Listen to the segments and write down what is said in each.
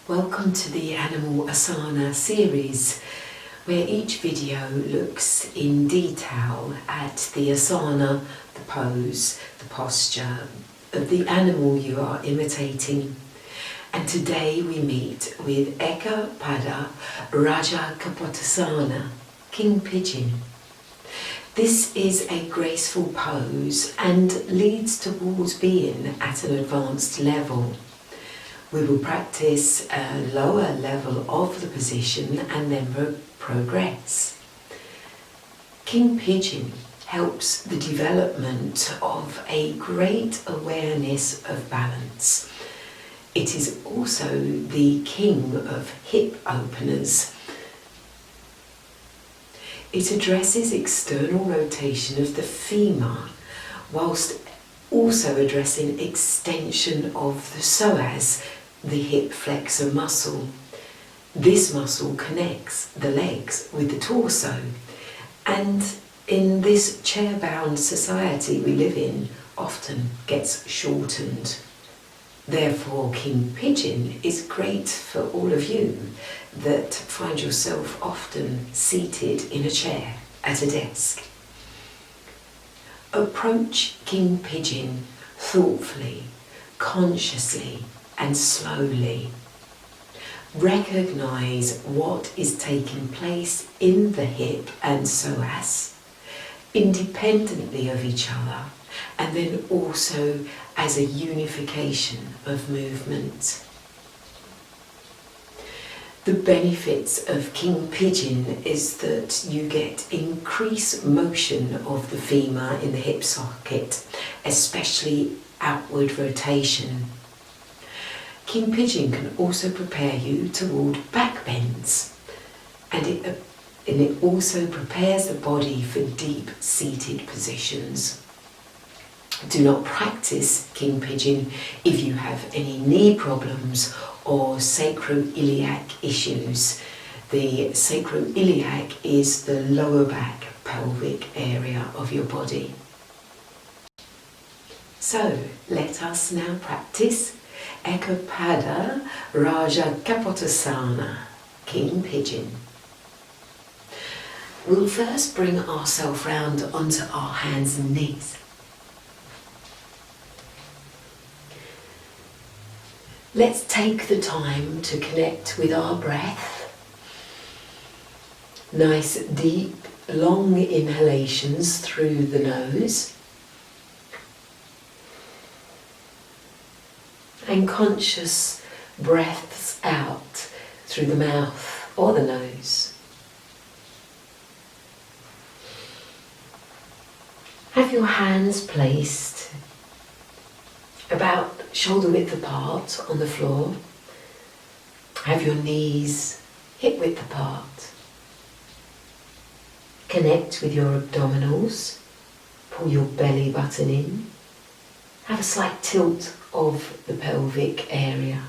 Welcome to the Animal Asana series, where each video looks in detail at the asana, the pose, the posture of the animal you are imitating. And today we meet with Eka Pada Rajakapotasana, King Pigeon. This is a graceful pose and leads towards being at an advanced level. We will practice a lower level of the position and then progress. King Pigeon helps the development of a great awareness of balance. It is also the king of hip openers. It addresses external rotation of the femur, whilst also addressing extension of the psoas, the hip flexor muscle. This muscle connects the legs with the torso, and in this chairbound society we live in, often gets shortened. Therefore, King Pigeon is great for all of you that find yourself often seated in a chair at a desk. Approach King Pigeon thoughtfully, consciously and slowly. Recognize what is taking place in the hip and psoas, independently of each other, and then also as a unification of movement. The benefits of King Pigeon is that you get increased motion of the femur in the hip socket, especially outward rotation. King Pigeon can also prepare you toward backbends, and it also prepares the body for deep seated positions. Do not practice King Pigeon if you have any knee problems or sacroiliac issues. The sacroiliac is the lower back pelvic area of your body. So let us now practice Eka Pada Rajakapotasana, King Pigeon. We'll first bring ourselves round onto our hands and knees. Let's take the time to connect with our breath. Nice, deep, long inhalations through the nose. And conscious breaths out through the mouth or the nose. Have your hands placed about shoulder width apart on the floor. Have your knees hip width apart. Connect with your abdominals. Pull your belly button in. Have a slight tilt of the pelvic area.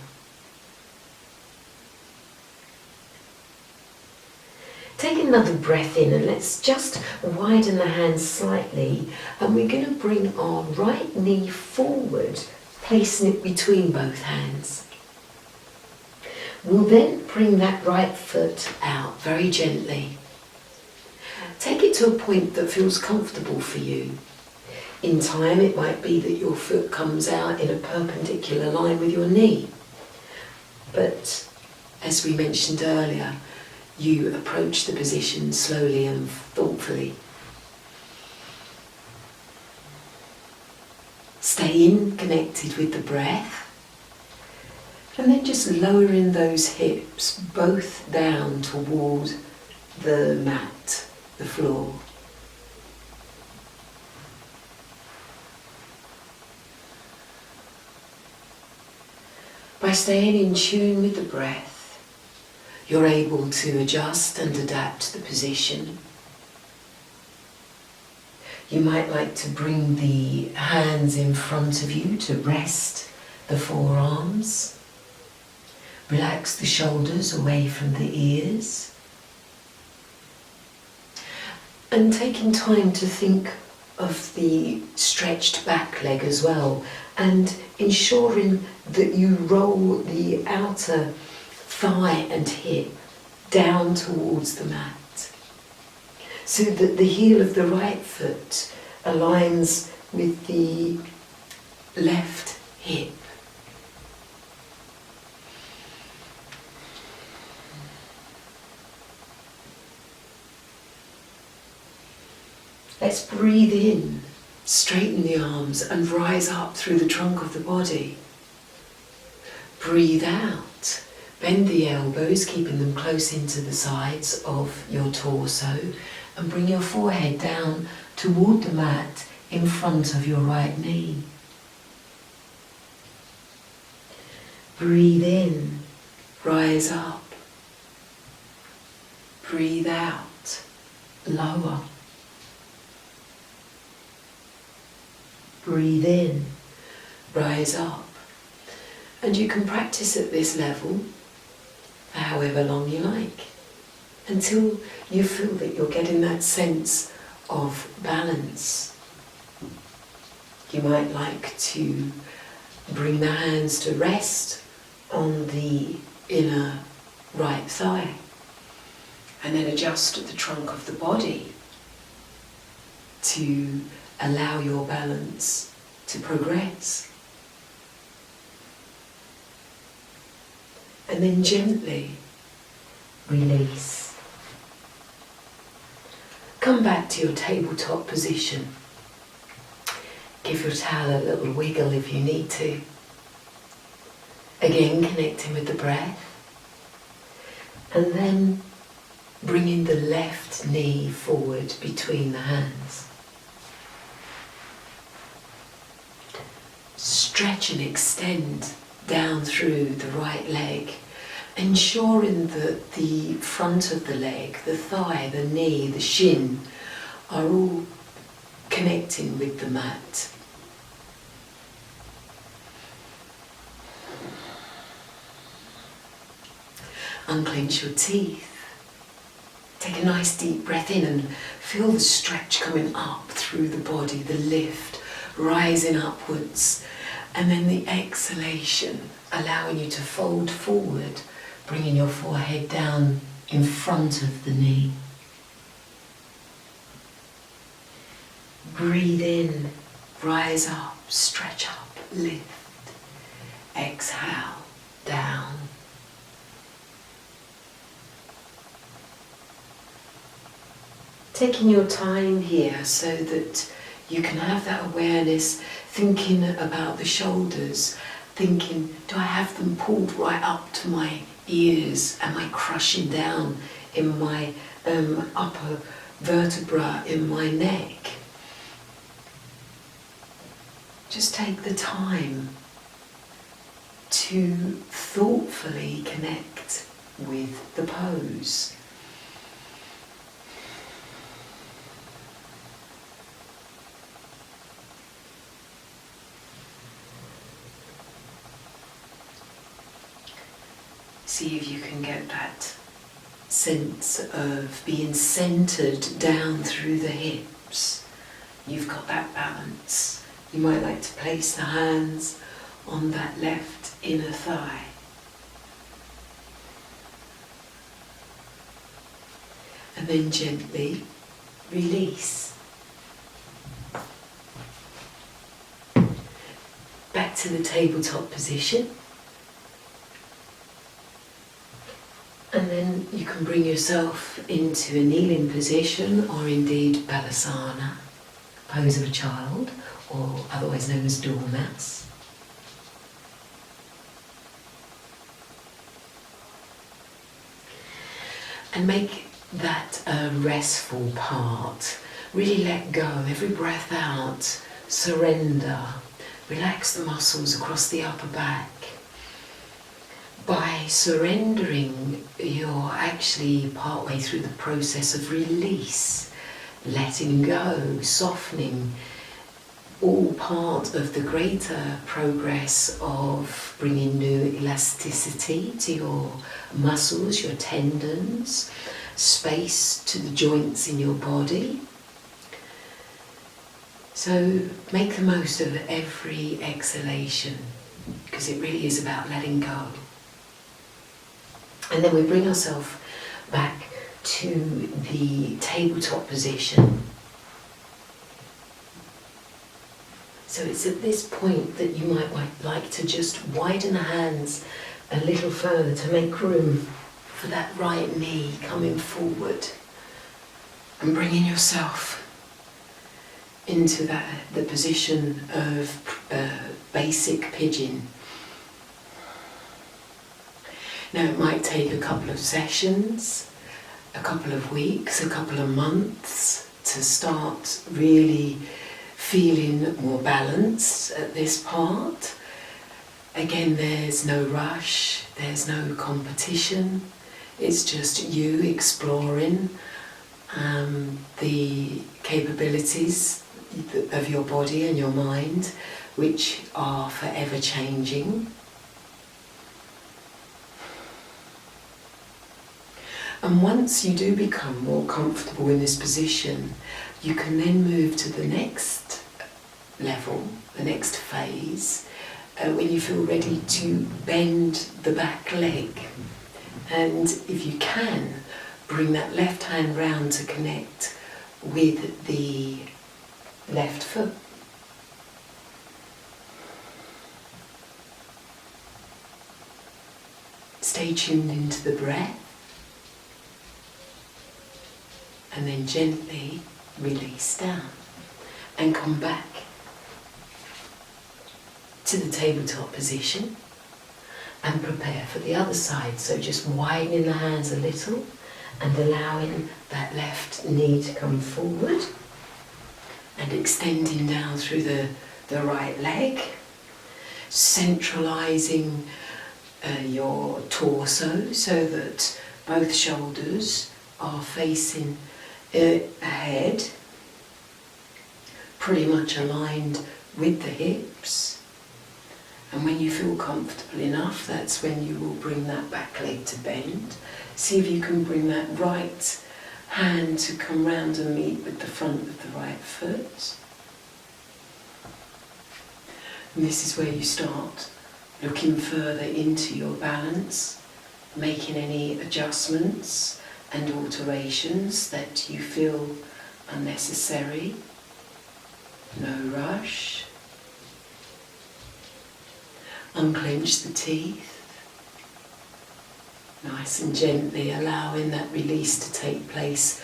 Take another breath in and let's just widen the hands slightly, and we're going to bring our right knee forward, placing it between both hands. We'll then bring that right foot out very gently. Take it to a point that feels comfortable for you. In time it might be that your foot comes out in a perpendicular line with your knee. But as we mentioned earlier, you approach the position slowly and thoughtfully. Stay connected with the breath, and then just lowering those hips both down toward the mat, the floor. By staying in tune with the breath, you're able to adjust and adapt the position. You might like to bring the hands in front of you to rest the forearms. Relax the shoulders away from the ears. And taking time to think of the stretched back leg as well, and ensuring that you roll the outer thigh and hip down towards the mat, so that the heel of the right foot aligns with the left hip. Let's breathe in, straighten the arms and rise up through the trunk of the body. Breathe out, bend the elbows, keeping them close into the sides of your torso, and bring your forehead down toward the mat in front of your right knee. Breathe in, rise up. Breathe out, lower. Breathe in, rise up. And you can practice at this level for however long you like, until you feel that you're getting that sense of balance. You might like to bring the hands to rest on the inner right thigh, and then adjust the trunk of the body to allow your balance to progress. And then gently release. Come back to your tabletop position. Give your towel a little wiggle if you need to. Again, connecting with the breath. And then bringing the left knee forward between the hands. Stretch and extend down through the right leg, ensuring that the front of the leg, the thigh, the knee, the shin are all connecting with the mat. Unclench your teeth. Take a nice deep breath in and feel the stretch coming up through the body, the lift, rising upwards. And then the exhalation, allowing you to fold forward, bringing your forehead down in front of the knee. Breathe in, rise up, stretch up, lift. Exhale, down. Taking your time here so that you can have that awareness, thinking about the shoulders, thinking, do I have them pulled right up to my ears? Am I crushing down in my upper vertebra in my neck? Just take the time to thoughtfully connect with the pose. See if you can get that sense of being centered down through the hips. You've got that balance. You might like to place the hands on that left inner thigh. And then gently release. Back to the tabletop position. And then you can bring yourself into a kneeling position, or indeed Balasana, pose of a child, or otherwise known as Dormouse. And make that a restful part. Really let go. Every breath out, surrender. Relax the muscles across the upper back. By surrendering, you're actually partway through the process of release, letting go, softening, all part of the greater progress of bringing new elasticity to your muscles, your tendons, space to the joints in your body. So make the most of every exhalation, because it really is about letting go. And then we bring ourselves back to the tabletop position. So it's at this point that you might like to just widen the hands a little further to make room for that right knee coming forward, and bringing yourself into the position of basic pigeon. Now it might take a couple of sessions, a couple of weeks, a couple of months to start really feeling more balanced at this part. Again, there's no rush, there's no competition, it's just you exploring the capabilities of your body and your mind, which are forever changing. And once you do become more comfortable in this position, you can then move to the next level, the next phase, when you feel ready to bend the back leg. And if you can, bring that left hand round to connect with the left foot. Stay tuned into the breath, and then gently release down and come back to the tabletop position and prepare for the other side. So just widening the hands a little and allowing that left knee to come forward and extending down through the right leg, centralizing your torso so that both shoulders are facing ahead, pretty much aligned with the hips. And when you feel comfortable enough, that's when you will bring that back leg to bend. See if you can bring that right hand to come round and meet with the front of the right foot. And this is where you start looking further into your balance, making any adjustments and alterations that you feel are necessary. No rush. Unclench the teeth. Nice and gently allowing that release to take place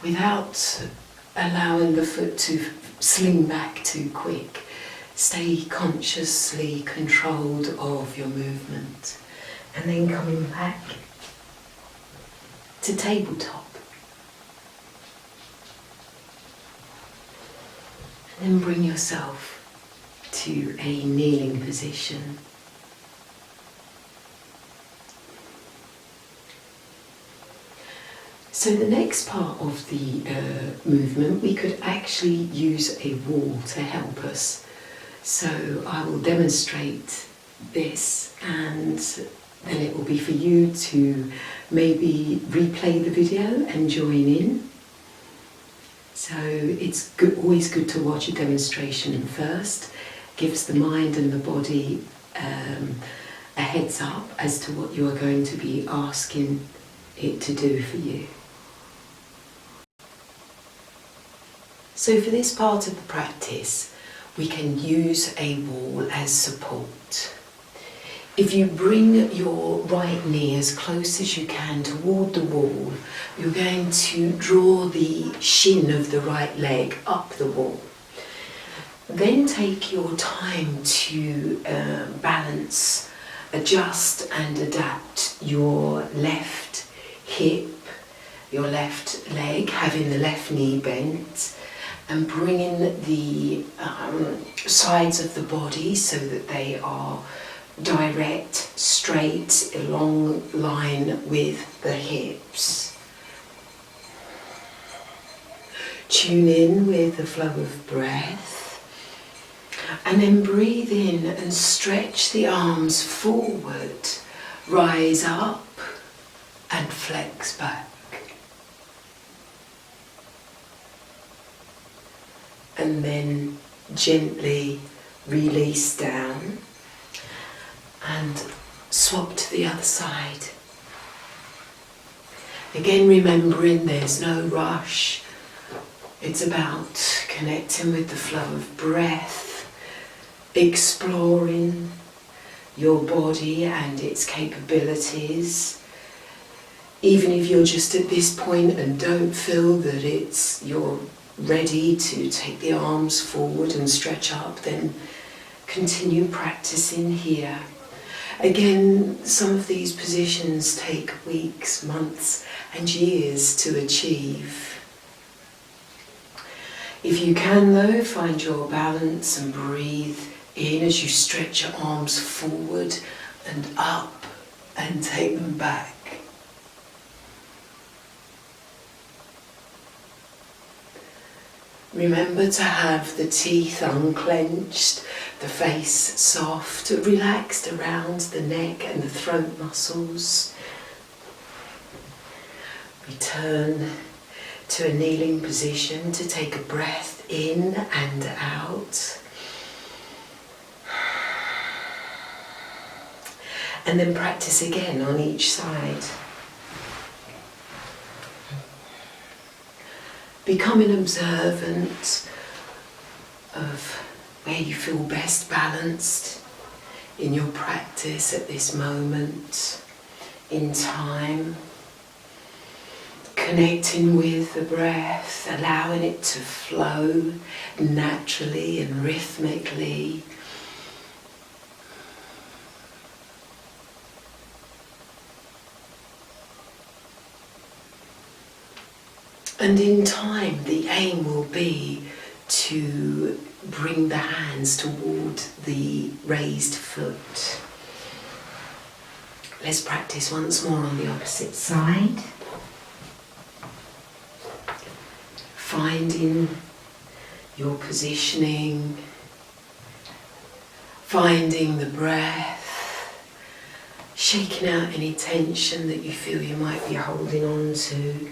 without allowing the foot to sling back too quick. Stay consciously controlled of your movement. And then coming back to tabletop. And then bring yourself to a kneeling position. So the next part of the movement, we could actually use a wall to help us. So I will demonstrate this, and then it will be for you to maybe replay the video and join in. So it's always good to watch a demonstration first. Gives the mind and the body a heads up as to what you are going to be asking it to do for you. So for this part of the practice, we can use a wall as support. If you bring your right knee as close as you can toward the wall, you're going to draw the shin of the right leg up the wall. Then take your time to balance, adjust and adapt your left hip, your left leg, having the left knee bent, and bringing the sides of the body so that they are direct, straight, along line with the hips. Tune in with the flow of breath. And then breathe in and stretch the arms forward, rise up and flex back. And then gently release down and swap to the other side. Again, remembering there's no rush. It's about connecting with the flow of breath, exploring your body and its capabilities. Even if you're just at this point and don't feel that you're ready to take the arms forward and stretch up, then continue practicing here. Again, some of these positions take weeks, months and years to achieve. If you can though, find your balance and breathe in as you stretch your arms forward and up and take them back. Remember to have the teeth unclenched, the face soft, relaxed around the neck and the throat muscles. Return to a kneeling position to take a breath in and out. And then practice again on each side. Becoming observant of where you feel best balanced in your practice at this moment in time. Connecting with the breath, allowing it to flow naturally and rhythmically. And in time, the aim will be to bring the hands toward the raised foot. Let's practice once more on the opposite side. Finding your positioning, finding the breath, shaking out any tension that you feel you might be holding on to.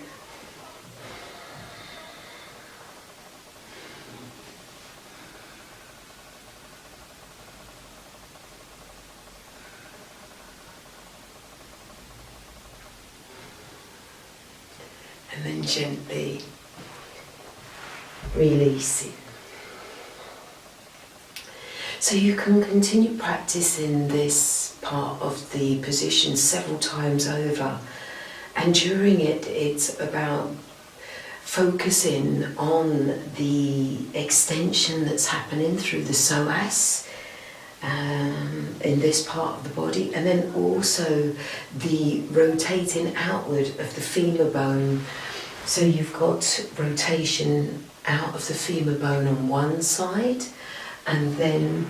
And then gently releasing. So you can continue practicing this part of the position several times over, and during it, it's about focusing on the extension that's happening through the psoas in this part of the body, and then also the rotating outward of the femur bone. So you've got rotation out of the femur bone on one side, and then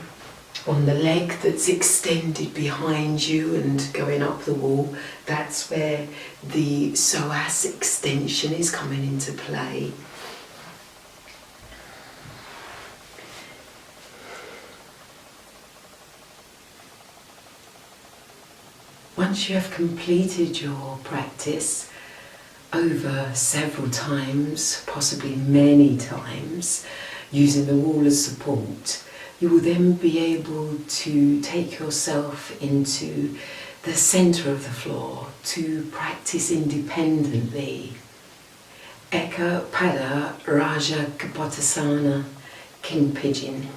on the leg that's extended behind you and going up the wall, that's where the psoas extension is coming into play. Once you have completed your practice over several times, possibly many times, using the wall as support, you will then be able to take yourself into the center of the floor to practice independently. Eka Pada Rajakapotasana, King Pigeon.